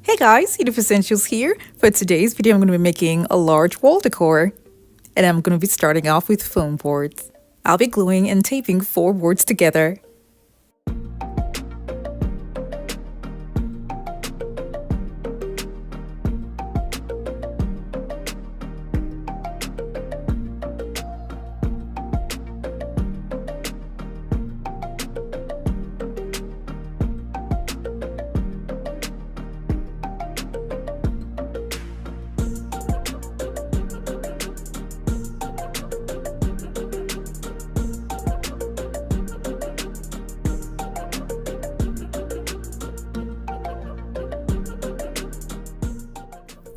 Hey guys, Uniqueness Essentials here. For today's video, I'm going to be making a large wall decor. And I'm going to be starting off with foam boards. I'll be gluing and taping 4 boards together.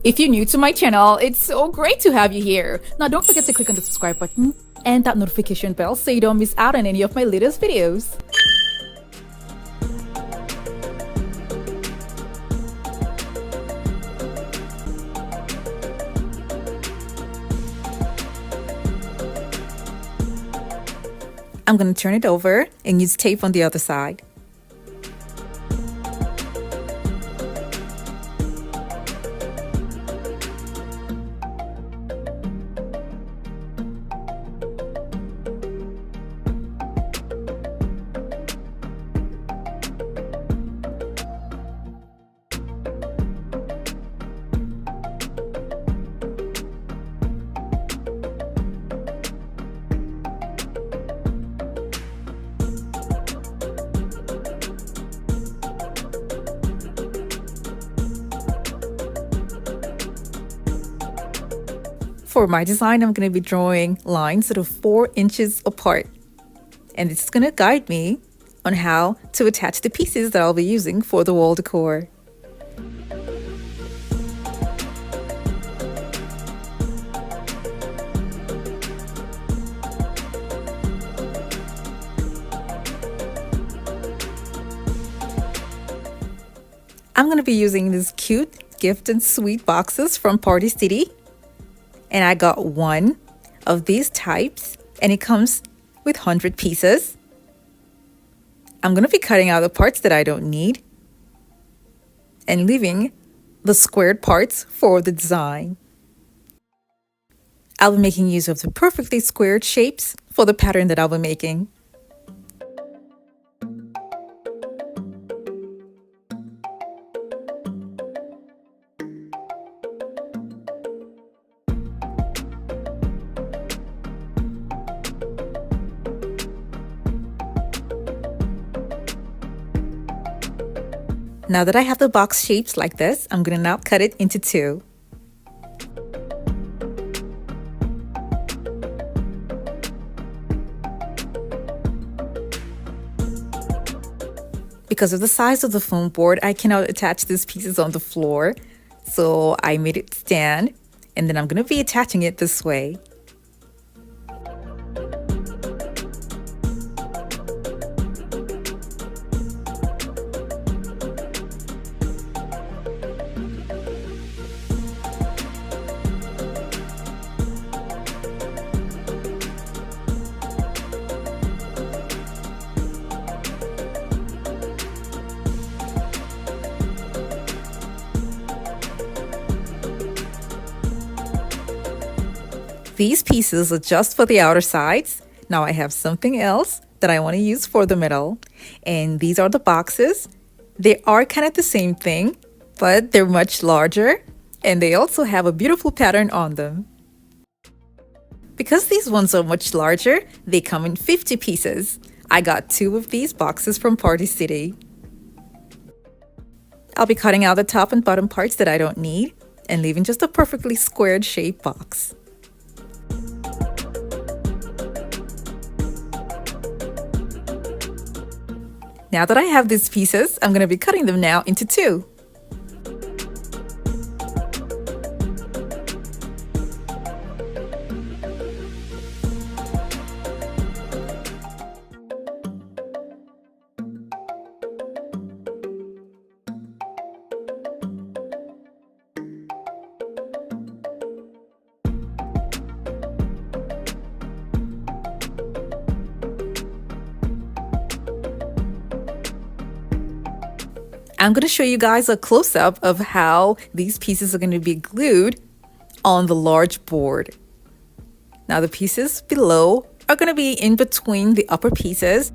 If you're new to my channel, it's so great to have you here. Now don't forget to click on the subscribe button and that notification bell so you don't miss out on any of my latest videos. I'm going to turn it over and use tape on the other side. For my design, I'm going to be drawing lines that are 4 inches apart. And this is going to guide me on how to attach the pieces that I'll be using for the wall decor. I'm going to be using these cute gift and sweet boxes from Party City. And I got 1 of these types, and it comes with 100 pieces. I'm going to be cutting out the parts that I don't need and leaving the squared parts for the design. I'll be making use of the perfectly squared shapes for the pattern that I'll be making. Now that I have the box shapes like this, I'm going to now cut it into 2. Because of the size of the foam board, I cannot attach these pieces on the floor, so I made it stand, and then I'm going to be attaching it this way. These pieces are just for the outer sides. Now I have something else that I want to use for the middle. And these are the boxes. They are kind of the same thing, but they're much larger. And they also have a beautiful pattern on them. Because these ones are much larger, they come in 50 pieces. I got 2 of these boxes from Party City. I'll be cutting out the top and bottom parts that I don't need and leaving just a perfectly squared shaped box. Now that I have these pieces, I'm going to be cutting them now into 2. I'm going to show you guys a close-up of how these pieces are going to be glued on the large board. Now the pieces below are going to be in between the upper pieces.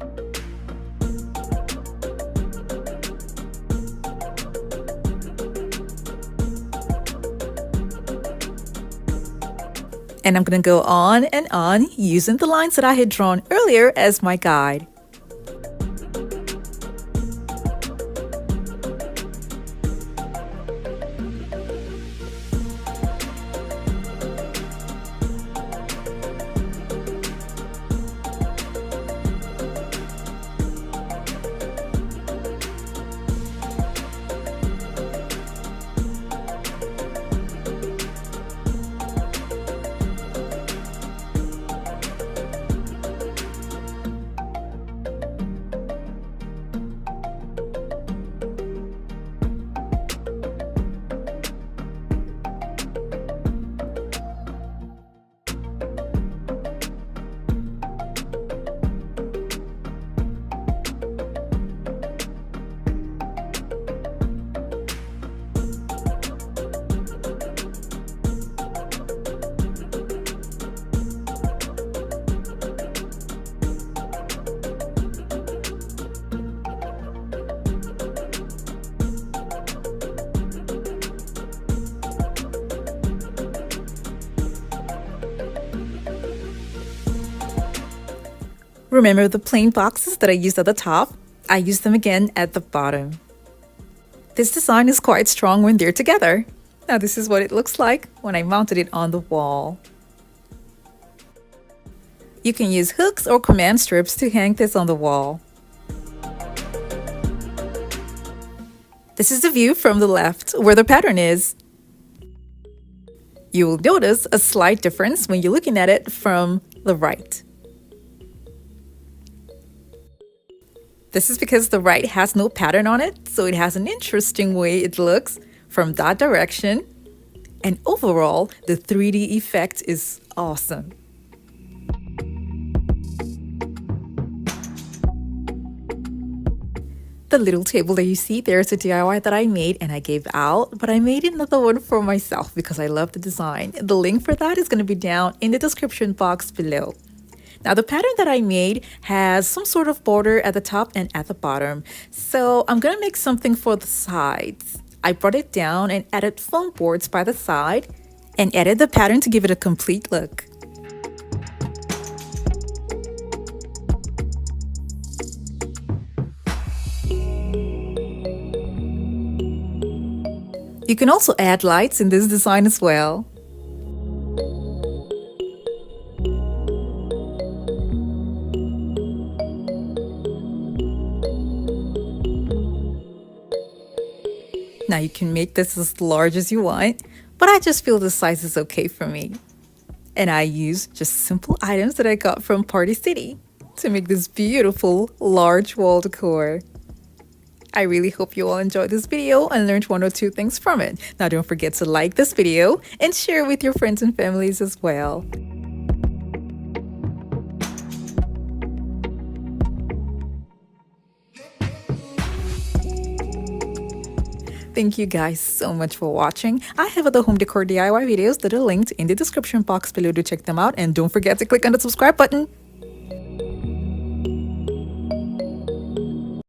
And I'm going to go on and on using the lines that I had drawn earlier as my guide. Remember the plain boxes that I used at the top? I used them again at the bottom. This design is quite strong when they're together. Now this is what it looks like when I mounted it on the wall. You can use hooks or command strips to hang this on the wall. This is the view from the left where the pattern is. You will notice a slight difference when you're looking at it from the right. This is because the right has no pattern on it, so it has an interesting way it looks from that direction. And overall, the 3D effect is awesome. The little table that you see there is a DIY that I made and I gave out, but I made another one for myself because I love the design. The link for that is going to be down in the description box below. Now the pattern that I made has some sort of border at the top and at the bottom. So I'm going to make something for the sides. I brought it down and added foam boards by the side and added the pattern to give it a complete look. You can also add lights in this design as well. Now you can make this as large as you want, but I just feel the size is okay for me. And I use just simple items that I got from Party City to make this beautiful large wall decor. I really hope you all enjoyed this video and learned one or two things from it. Now don't forget to like this video and share with your friends and families as well. Thank you guys so much for watching. I have other home decor DIY videos that are linked in the description box below to check them out, and don't forget to click on the subscribe button.